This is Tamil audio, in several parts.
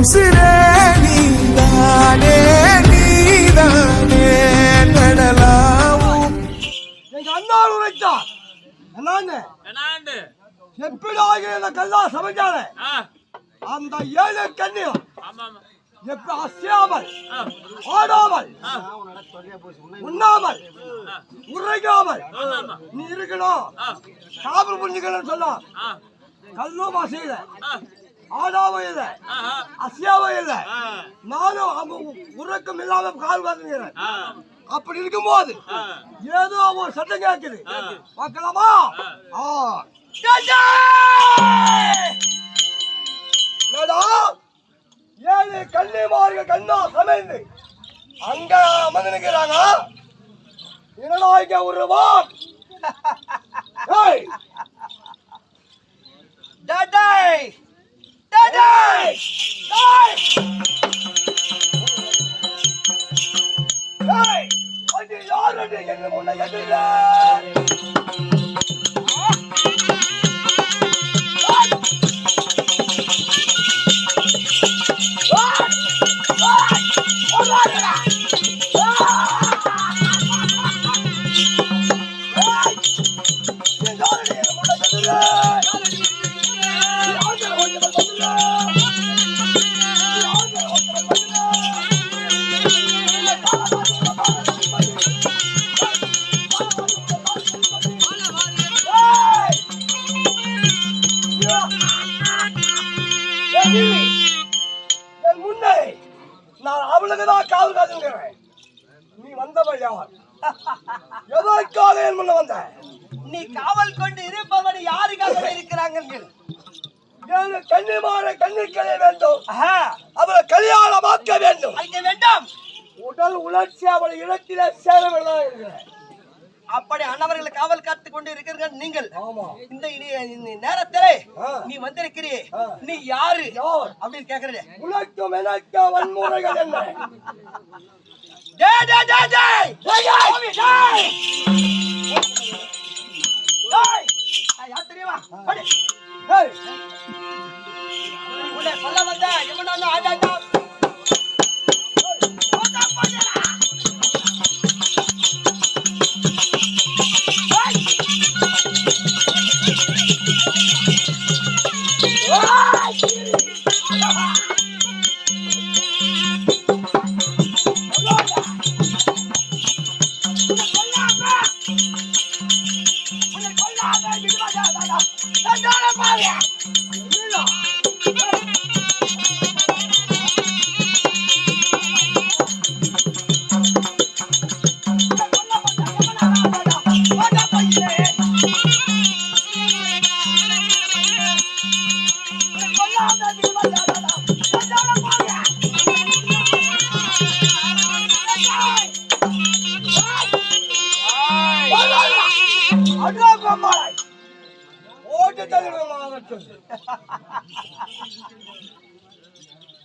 உசிரே நீதானே நீதானே நடலாவும் எங்க அண்ணா உரைத்தார் என்னான்னு எப்படி ஆகிய கல்லா சமைச்சாரு அந்த 7 கண்ணியும் எப்ப அசையாமல் ஆடாமல் உண்ணாமல் உரைக்காமல் நீ இருக்கணும் காவல் புரிஞ்சுக்கணும் சொன்னா கல்லும் அசையல ஆடாவும் இல்லை அசையாவும் இல்லை நானும் உறக்கம் இல்லாம கால் பார்த்துக்கிறேன் அப்படி இருக்கும்போது ஏதோ ஒரு சத்தம் கேட்குது பார்க்கலாமா ஏழு கன்னிமார்கள் கண்ணா சமைந்து அங்க அமர்ந்திருக்கிறாங்க என்னடா இங்க உருவான் யார் என்று முன்ன எதிர நான் அவளுக்குதான் காவல் காத்துக்கிறேன். நீ வந்தவள் யார்? எதற்காக என் முன்ன வந்த? நீ காவல் கொண்டு இருப்பவன் யாருக்காக இருக்கிறாங்க? கன்னிமாரை கண்ணிக்கலை வேண்டும், அவளை கல்யாணமாக்க வேண்டும். உடல் உணர்ச்சி அவளை இடத்திலே சேரவில்லை இருக்கிறேன். அப்படி அண்ணவர்களை காவல் காத்து கொண்டு இருக்கிறீர்கள் நீங்கள். இந்த நேரத்திலே நீ வந்திருக்கிறீ, நீ யாரு அப்படின்னு கேக்குறே. உனக்கும் எனக்கு வன்முறைகள் என்ன? யார் தெரியுமா? உன்னை சொல்ல வந்த எவனாலும் ஆஜாட்டா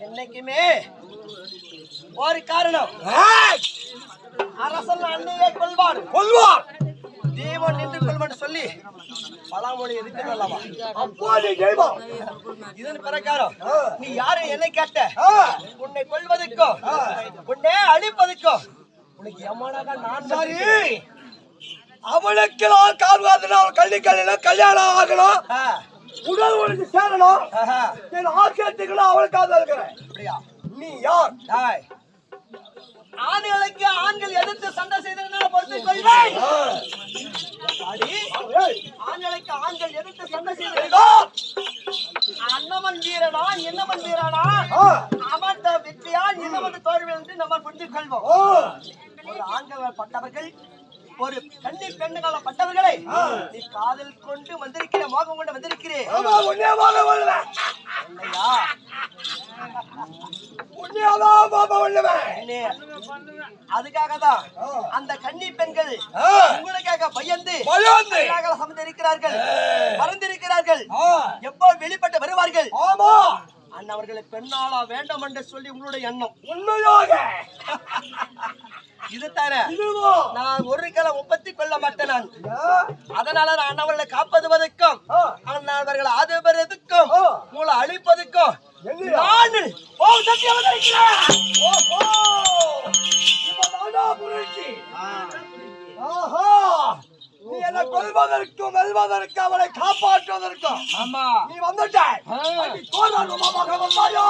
என்னைக்குமே ஒரு காரணம், அரசன் அன்னையை கொள்வார் தெய்வம் நின்று கொள்வான்னு சொல்லி பழமொழி எதுக்கு அல்லவா? இதன் பிரகாரம் நீ யாரு என்னை கேட்ட? உன்னை கொள்வதற்கோ உன்னை அழிப்பதற்கோ உனக்கு எம்மானாக நான். சரி, அவளுக்கு நான் கால்வாதினால் கல்விக்கல்லில கல்யாணம் ஆகணும், உடல் உனக்கு சேரணும், என் ஆசியத்துக்கு அவளுக்காக இருக்கிறேன். நீ யார்? ஆண்களுக்கு ஆண்கள் எதிர்த்து சண்டை செய்ததுனால பொறுத்துக் கொள்வேன். ஆண்களுக்கு ஆண்கள் எதிர்த்து சண்டை செய்தோ அண்ணவன் வீரனா என்னவன் வீரனா அவன் வெற்றியா என்னவன் தோல்வி என்று நம்ம புரிந்து கொள்வோம். ஒரு ஆண்கள் பட்டவர்கள், ஒரு கன்னி பெண்ணுகள பட்டவர்களை நீ காதல் கொண்டு வந்திருக்கிற, மோகம் கொண்டு வந்திருக்கிறேன். அதுக்காகதான் அந்த கன்னி பெண்கள் உங்களுக்காக பயந்து சமைந்திருக்கிறார்கள், மறந்திருக்கிறார்கள். எப்போ வெளிப்பட்டு வருவார்கள் அண்ணவர்களை பெண்ணாளா வேண்டாம் என்று சொல்லி உங்களுடைய எண்ணம். உண்மையாக இது தர நான் ஒரு காலம் ஒப்பத்தி கொள்ள மாட்டேன். நான் அதனால நான் அண்ணவர்களை காப்பதுவதற்கும் அண்ணவர்களை ஆதரிப்பதற்கும் உங்களை அழிப்பதற்கும் என்னையா? நான் ஓம் சக்தி அவதரிக்கிறேன். ஓஹோ! இப்பதானா புரிஞ்சி. ஆஹா! நீ என்னை கொல்வதற்கும் வெல்வதற்கும் அவளை காப்பாற்றுவதற்கும் ஆமா நீ வந்துட்டாய். நீ கோரமாக வந்தாயோ?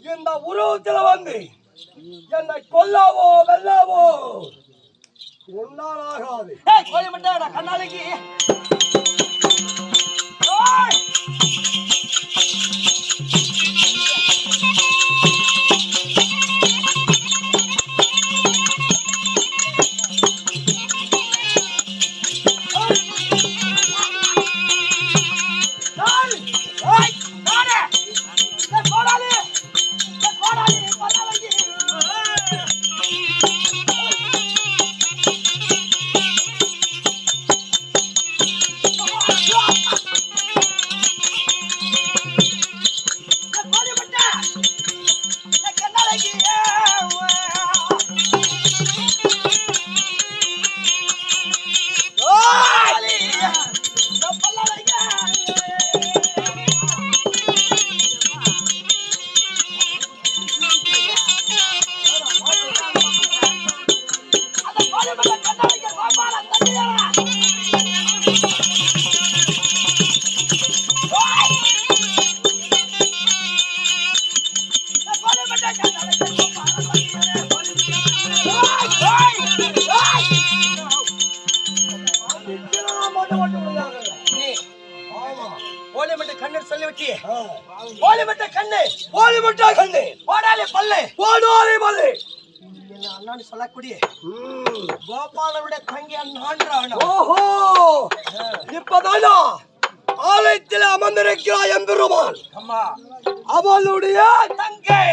இந்த உருவத்தில் வந்து என்னை கொல்லவோ வெல்லவோ உன்னால் ஆகாது. கோழி முட்டை கண்ணாடிக்கு கண்ணு சொல்லிவிட்டு ஓலிமட்ட கண்ணு ஓலிமட்ட கண்ணு ஓடாலே பல்லு ஓடாலே பல்லு என்ன அண்ணான்னு சொல்லக்கூடிய கோபாலனுடைய தங்கி அண்ணான். ஓஹோ! இப்பதானா ஆலயத்தில் அமர்ந்திருக்கிறாய் எம்பெருமான். அம்மா அவளுடைய தங்கை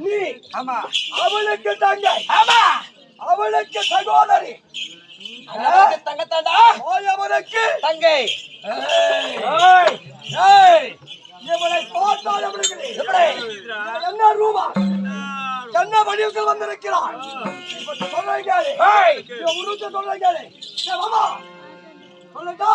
நீ ஆமா அவளுக்கு தங்கை, ஆமா அவளுக்கு சகோதரி, தங்கத்தாண்டா அவனுக்கு தங்கை. இவனை பார்த்தால் என்ன ரூபா என்ன வடிவத்தில் வந்திருக்கிறான் சொல்றீங்க சொல்றீங்க சொல்லுடா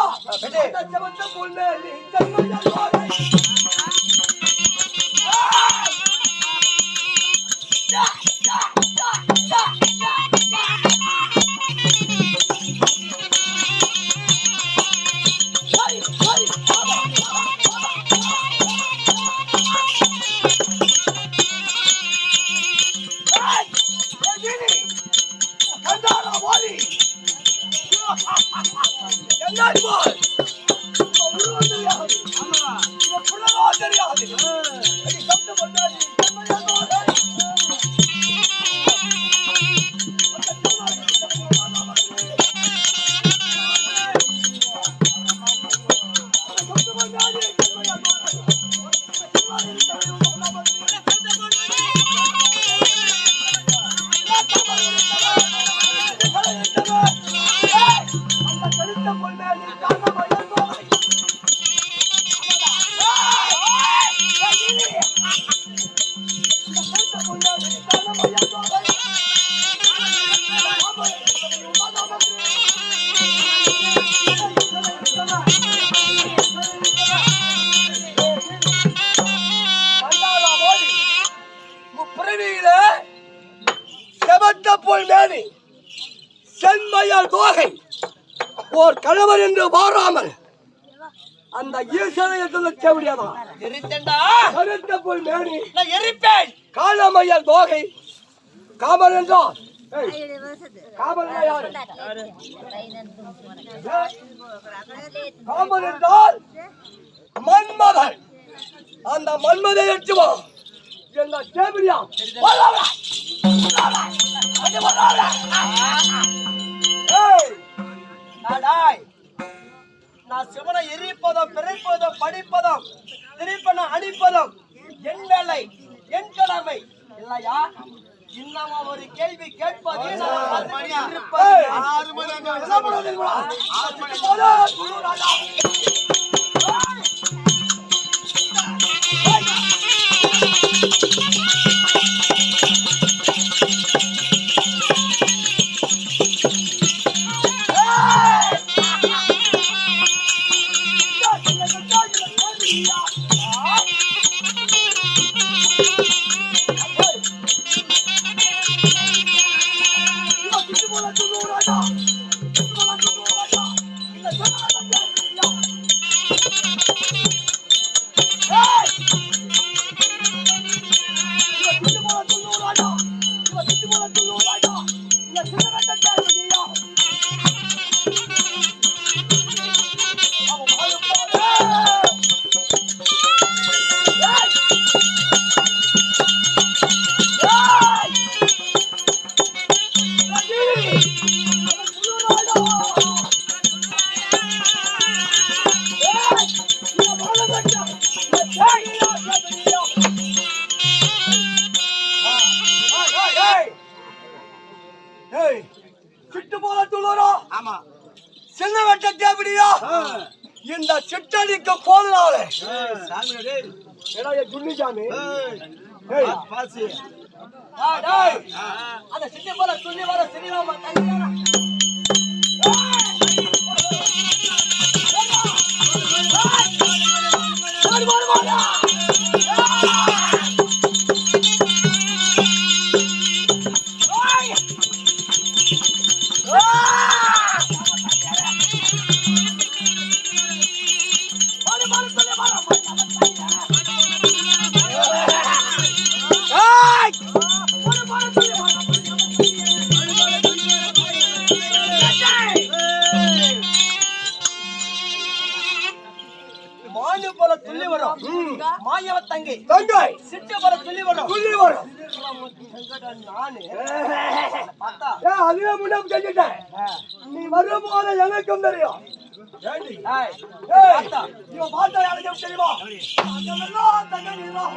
செவத்த பொண்ணு சென்மையால் தோகை ஓர் கணவர் என்று மாறாமல் அந்த ஈசனையை சொல்ல முடியாதான். கருத்த போல் மேனி எரிப்பேன் காலமையால் தோகை காமன் என்றால் காமன் யாரு? காமன் என்றால் மன்மதன். அந்த மன்மதை எட்டுவா என்ன கேபிரியா? நான் சிவனை எரிப்பதும் பிறப்பதும் படிப்பதும் திருப்பன அடிப்பதும் என் வேலை என் கடமை இல்லையா? இன்னமா ஒரு கேள்வி கேட்பது சிட்டு போல துள்ளூரா? ஆமா. சின்ன வெட்ட தேவடியா? இந்த சிட்டடிக்கு போதுனாலே துள்ளிசாமி அந்த சிட்டு போல துள்ளி வர சினிமா போல துள்ளி வரும் மாயவ தங்கை தங்கை சிட்டு போல துள்ளி வரும் நானு அதுவே முன்னாடி செஞ்சுட்டேன். நீ வரும்போது எனக்கும் தெரியும். இவன் பார்த்தா எனக்கு தெரியுமா? தங்கை நீதான்.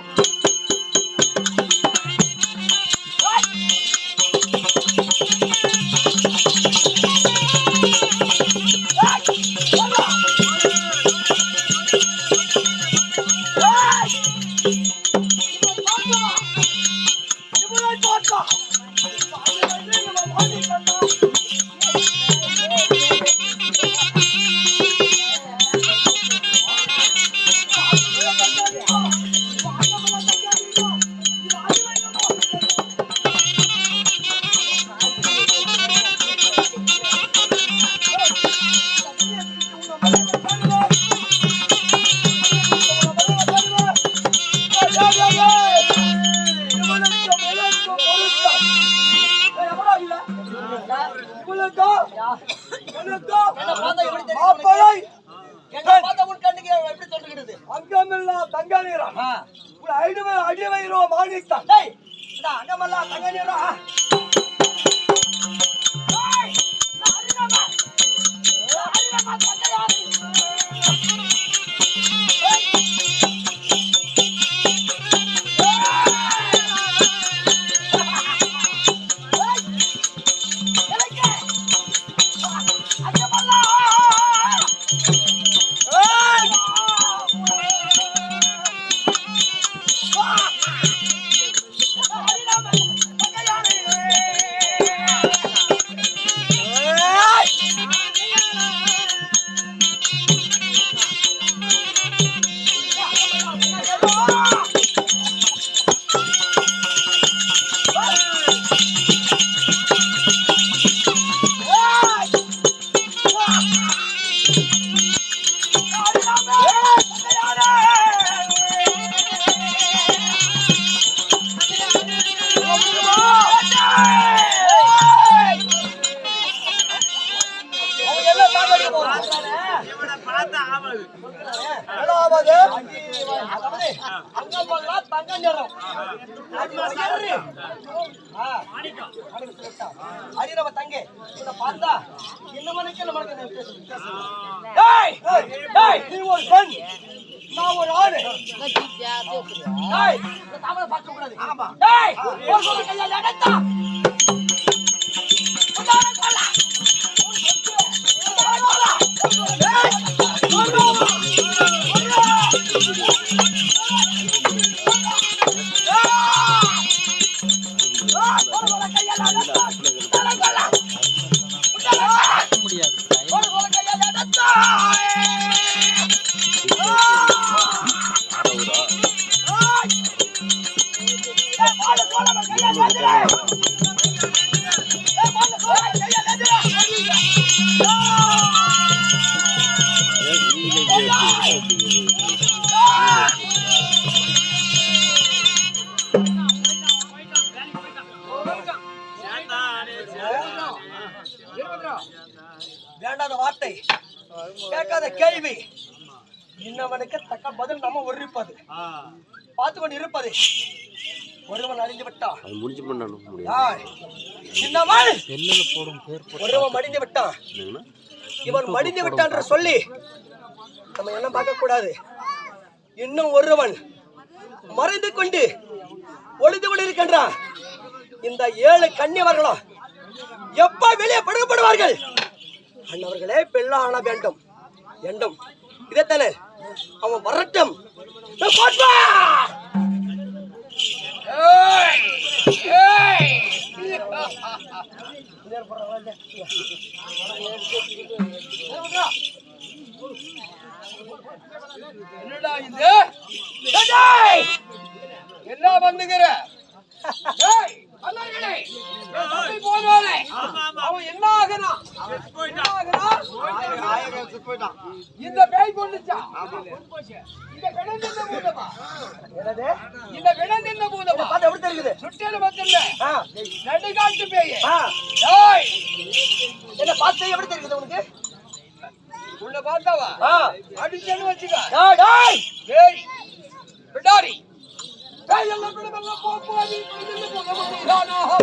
அங்கமில்லா தங்கநீரா அடிவயிரோ மாணித்தான் அங்கமல்லா தங்கநீரா அதாவது அங்க போடலாம் தங்க நிறம் அரிரவ தங்க இத பார்த்தா என்ன மணிக்கு நம்மளுக்கு டேய் டேய் நீ ஒரு பெண் நான் ஒரு ஆளு டேய் இந்த தாமரை பார்க்க கூடாது ஆமா டேய் ஒரு சொல்ல கையால அடடா உடார கொல்ல வேண்டாத வார்த்தை கேட்காத கேள்வி இன்னவனுக்கு தக்க பதில் நம்ம ஒருப்பது பார்த்து கொண்டு இருப்பது ஒருவன் அழிந்து விட்டான் ஒருவன் மடிந்து விட்டான் இவன் மடிந்து விட்டான் என்று சொல்லி நம்ம என்ன பார்க்க கூடாது இன்னும் ஒருவன் மறைந்து கொண்டு ஒளிந்து கொண்டு இருக்கின்றான் இந்த 7 கன்னியவர்களும் எப்ப வெளியே படுகப்படுவார்கள் அண்ணவர்களே பெண்ணான வேண்டும் வேண்டும் இதைத்தானே அவன் வரட்டும் என்னடா இது என்ன பண்ணுகிற அவன் என்ன ஆகணும் இந்த பேய் கொண்டுச்சா இந்த விடம் என்ன பூதமா இந்த விடம் என்ன பூதமா எப்படி தெரியுது சுட்டேன்னு பார்த்தல நடுகாட்டு பேய் என்ன பார்த்து எப்படி தெரியுது உனக்கு உள்ள பார்த்தாவா அடிச்சேன்னு வச்சுக்க டேய் பிடாரி பேய் எல்லாம் பிடமெல்லாம் போகாது போகாம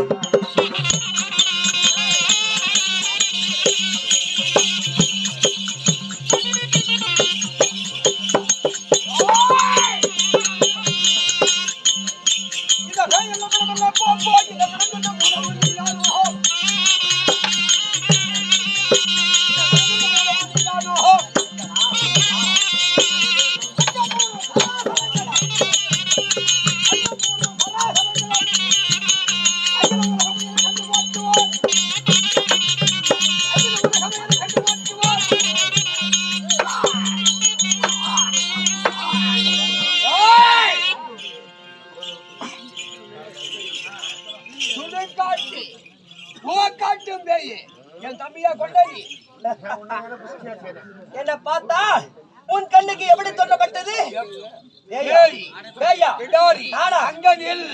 என் தம்பியா கொண்டாடி என்ன பார்த்தா உன் கண்ணுக்கு எப்படி தோன்றப்பட்டது அங்க நில்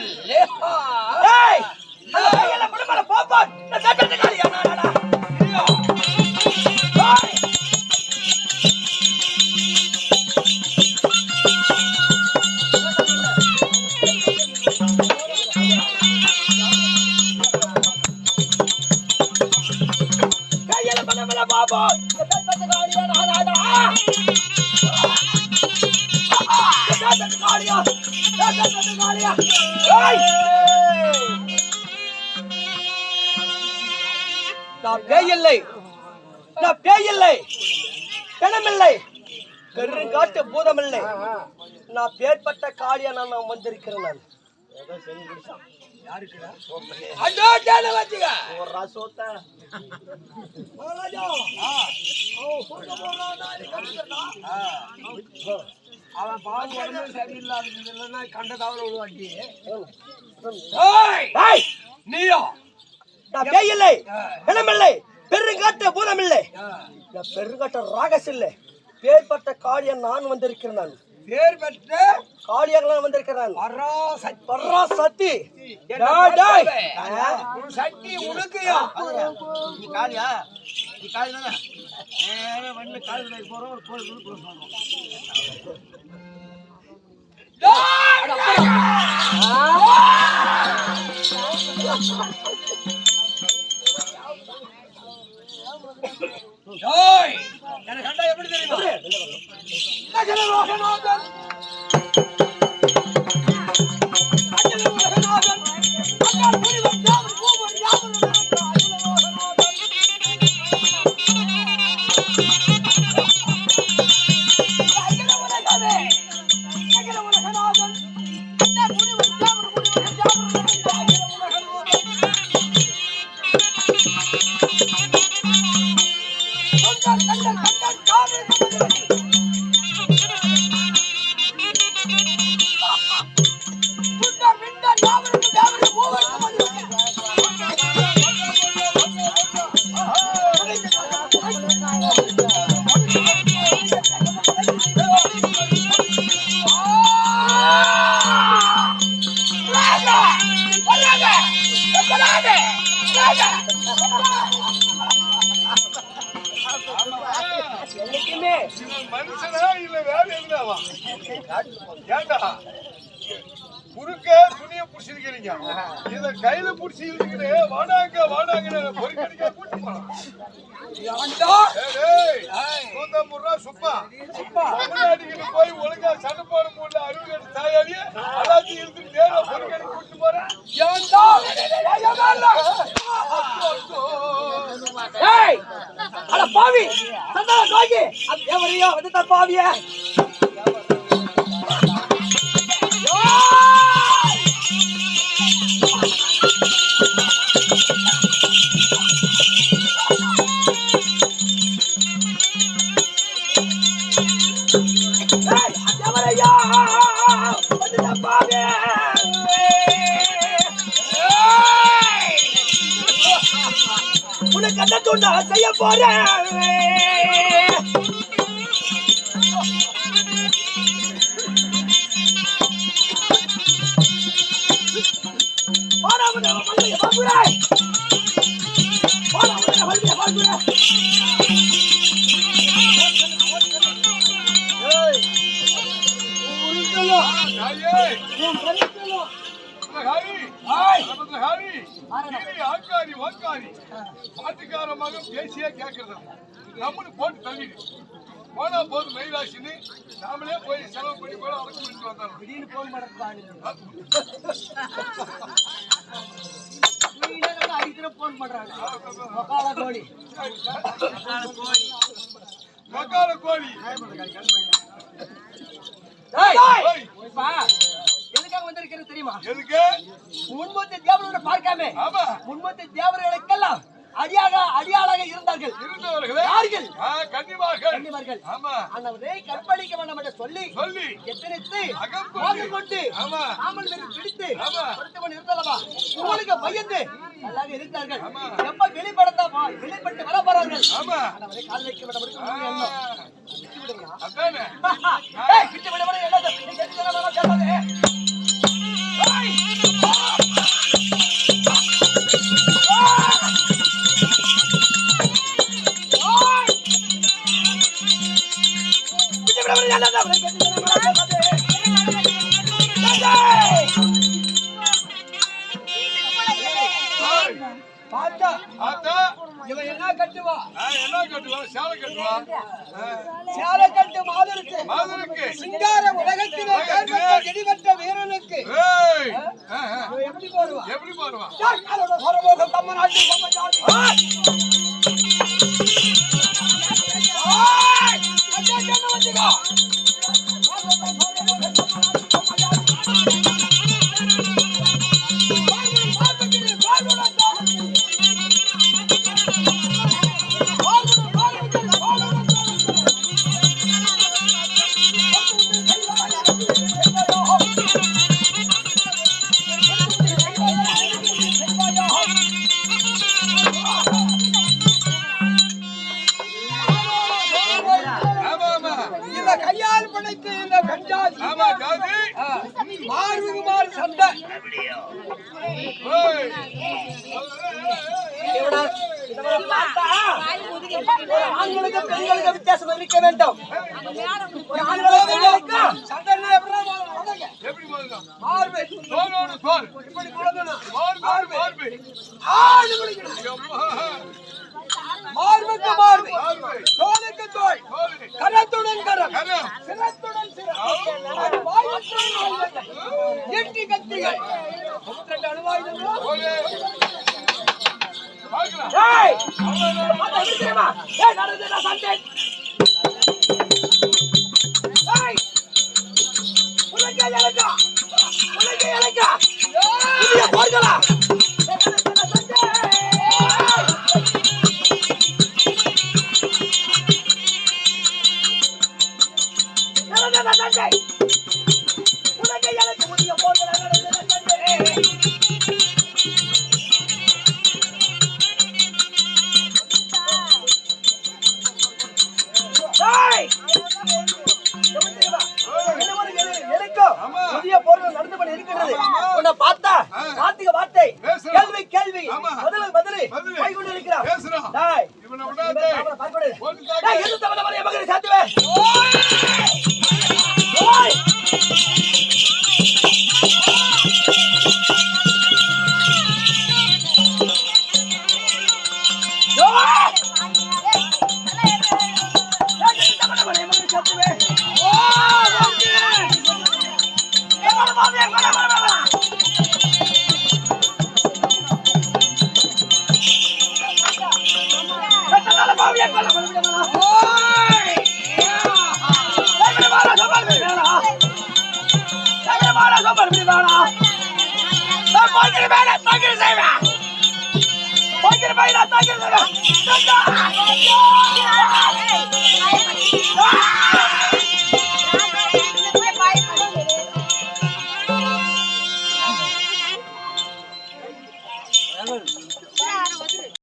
நான் பேய் இல்லை, நான் பேய் இல்லை, பிணமில்லை, பெருங்காட்டு பூதமில்லை, நான் பேர்பட்ட காளியா நான் வந்திருக்கிறேன். நான் அவன் பாவம் சரியில்லாத கண்டதாவது உருவாக்கி நீயோ நான் பேய் இல்லை, பிணமில்லை, பெருங்காட்டு பூதமில்லை, பெருங்காட்டு ராகஸ் இல்லை, பேர்பட்ட காளியா நான் வந்திருக்கிறேன். நான் பேர் பெற்ற காளியாக வந்திருக்கிறான். பராசக்தி சக்தி உனக்குயா நீ காளியா? நீ காளி தானே? மண்ணில் காளி போறோம் ஒரு கோயில் எனக்கு கண்டா எப்படி தெரியுமா? அகிலலோகநாதன் அகிலலோகநாதன் அண்ணா புரிவர் யாவர் பூவர் யாவர் அகிலலோகநாதன் அகிலலோகநாதன் அண்ணா புரிவர் யாவர் பூவர் யாவர் மனுஷனா இல்ல வேற எதுனாவா? ஏண்டா குறுக்க துணிய புடிச்சிருக்கிறீங்க, இத கையில புடிச்சு இழுத்துக்கிட்டு வாடாங்க வாடாங்கன்னு பொறிக்கடிக்க கூட்டு போலாம். சுப்பா தமிழ்நாட்டுக்கு போய் ஒழுங்கா சண்டை போட முடியல, அறுபது தாயாளியே எல்லாத்தையும் இழுத்துட்டு நேரா பொறிக்கடி கூட்டு போறேன். அட பாவி சந்தன நோக்கி எவரையோ வந்து பாவிய எவரையோ வந்து பாவிய உனக்கு என்ன தூண்டா செய்ய போறேன். பாட்டுக்கார மகன் பேசியே கேட்கறது நம்மனு போட்டு தள்ளிடு போனா போது மெயிலாசின்னு நாமளே போய் செலவு பண்ணி கூட அடக்கு பண்ணிட்டு வந்தோம். திடீர்னு போன் பண்ணி போன் பண்றாங்க. மக்கால கோழி எதுக்காக வந்திருக்கிறது தெரியுமா? எதுக்கு? முன்மொத்த தேவரோட பார்க்காம முன்மொத்த தேவர்களுக்கெல்லாம் அடியாளாக இருந்தார்கள். யார்கள்? கன்னிமார்கள். அண்ணவரை கற்பழிக்க வேண்டாம் என்று சொல்லி எத்தனைத்து மோகம் கொண்டு ஆமல் மீது பிடித்து கொடுத்தவன் இருந்தல்லவா உங்களுக்கு பயந்து நல்லாக இருந்தார்கள். எப்ப வெளிப்பட்டு வர போறார்கள் அண்ணவரை கால் வைக்க வேண்டாம் என்று விட்டு விடுங்க. விட்டு விட இவன் என்ன கட்டுவா? சேலை கட்டு மாதருக்கு சிங்கார உலகத்திலே இடிவற்ற வீரனுக்கு எப்படி போடுவா? கையால் படைத்து இந்த கஞ்சாதி மாறுகுமாறு சண்டை ஆண்களுக்கு பெண்களுக்கு வித்தியாசம் இருக்க வேண்டும். சண்டை தோல். இப்படி குழந்தணும். மார்பு. ஆடு குடிக்கணும். மார்புக்கு மார்பு, தோலுக்கு தோல், கரத்துடன் கரம், சிரத்துடன் சிரம், அது வாயுத்துடன் வாயுங்கள், ஈட்டி கத்திகள், 32 அணுவாயுதங்கள். ஏய், அத விட்டுமா? ஏய், நடந்ததா சண்டை? ஏய், உலகை இழக்கா, புதிய போர்களா? நடந்ததா சண்டை? நடந்ததா சண்டை? உலகை இழக்க புதிய போர்களா? நடந்ததா சண்டை? புதிய போர்கள் நடந்து கொண்டு இருக்கிறது. உன்னை பார்த்தா வார்த்தைக்கு வார்த்தை, கேள்வி கேள்வி, பதிலுக்கு பதில் போய் கொண்டு இருக்கிறான். டேய், அவனை பார்க்கொடு. டேய், எது தவறு தவறு என் மகனை சாத்துவே? ஓய்!